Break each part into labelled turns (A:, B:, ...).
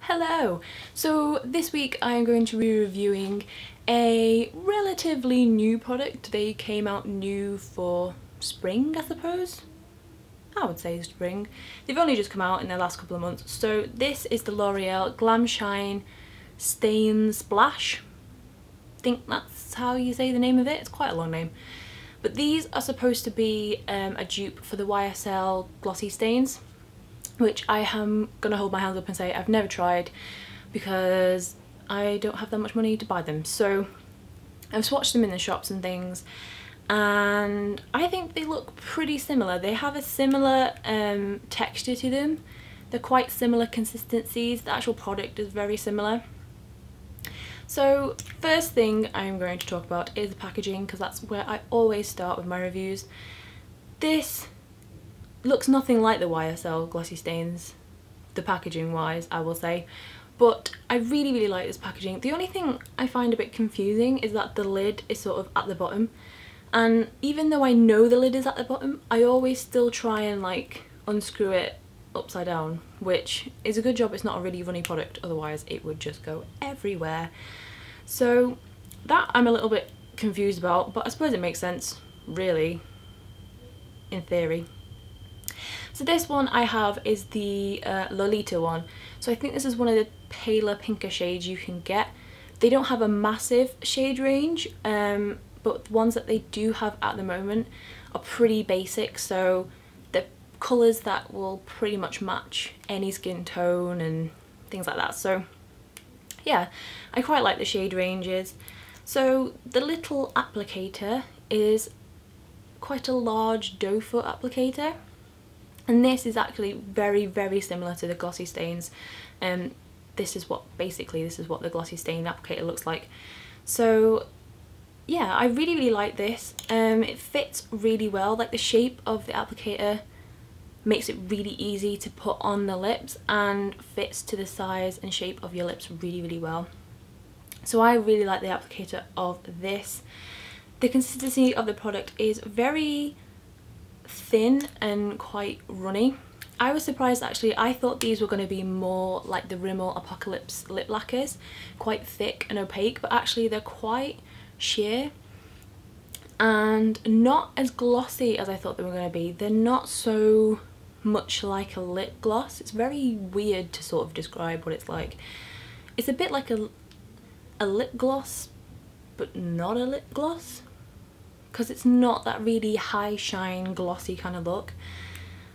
A: Hello! So this week I am going to be reviewing a relatively new product. They came out new for spring, I suppose? I would say spring. They've only just come out in the last couple of months. So this is the L'Oreal Glam Shine Stains Splash. I think that's how you say the name of it. It's quite a long name. But these are supposed to be a dupe for the YSL Glossy Stains, which I am gonna hold my hands up and say I've never tried because I don't have that much money to buy them. So I've swatched them in the shops and things, and I think they look pretty similar. They have a similar texture to them. They're quite similar consistencies. The actual product is very similar. So first thing I'm going to talk about is the packaging, because that's where I always start with my reviews. This looks nothing like the YSL Glossy Stains, the packaging wise, I will say, but I really like this packaging. The only thing I find a bit confusing is that the lid is sort of at the bottom, and even though I know the lid is at the bottom, I always still try and like unscrew it upside down, which is a good job it's not a really runny product, otherwise it would just go everywhere. So that I'm a little bit confused about, but I suppose it makes sense really, in theory. So this one I have is the Lolita one. So I think this is one of the paler, pinker shades you can get. They don't have a massive shade range, but the ones that they do have at the moment are pretty basic. So they're colours that will pretty much match any skin tone and things like that. So yeah, I quite like the shade ranges. So the little applicator is quite a large doe foot applicator. And this is actually very similar to the Glossy Stains. This is what the Glossy Stain applicator looks like. So yeah, I really like this. It fits really well. Like, the shape of the applicator makes it really easy to put on the lips and fits to the size and shape of your lips really well. So I really like the applicator of this. The consistency of the product is very thin and quite runny. I was surprised actually. I thought these were going to be more like the Rimmel Apocalypse lip lacquers, quite thick and opaque, but actually they're quite sheer and not as glossy as I thought they were going to be. They're not so much like a lip gloss. It's very weird to sort of describe what it's like. It's a bit like a lip gloss, but not a lip gloss, because it's not that really high shine glossy kind of look.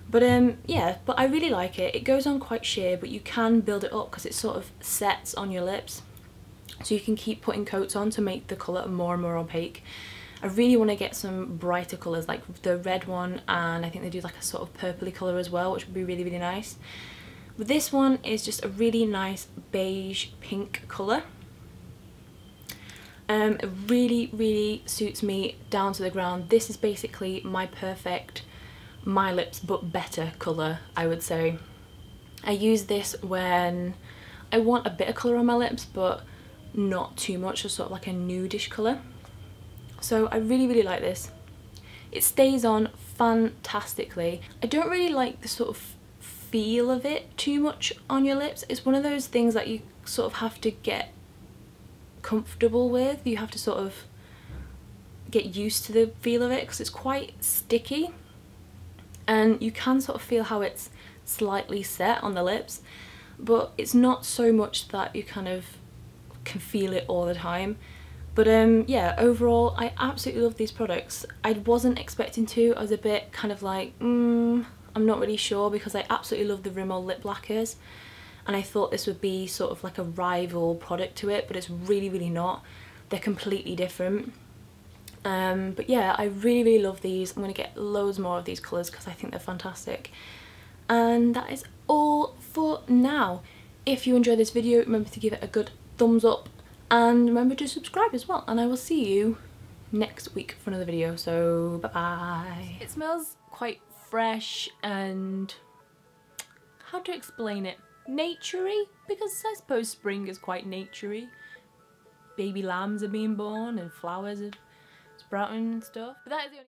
A: But yeah, but I really like it. It goes on quite sheer, but you can build it up because it sort of sets on your lips, so you can keep putting coats on to make the colour more and more opaque. I really want to get some brighter colours like the red one, and I think they do like a sort of purpley colour as well, which would be really nice. But this one is just a really nice beige pink colour. It really suits me down to the ground. This is basically my perfect My Lips but better colour, I would say. I use this when I want a bit of colour on my lips but not too much, just sort of like a nudish colour. So I really like this. It stays on fantastically. I don't really like the sort of feel of it too much on your lips. It's one of those things that you sort of have to get comfortable with. You have to sort of get used to the feel of it because it's quite sticky, and you can sort of feel how it's slightly set on the lips, but it's not so much that you kind of can feel it all the time. But yeah, overall I absolutely love these products. I wasn't expecting to. I was a bit kind of like I'm not really sure, because I absolutely love the Rimmel lip lacquers, and I thought this would be sort of like a rival product to it, but it's really not. They're completely different. But yeah, I really love these. I'm going to get loads more of these colours because I think they're fantastic. And that is all for now. If you enjoyed this video, remember to give it a good thumbs up, and remember to subscribe as well, and I will see you next week for another video. So bye bye. It smells quite fresh and, how to explain it, naturey, because I suppose spring is quite naturey. Baby lambs are being born and flowers are sprouting and stuff. But that is the only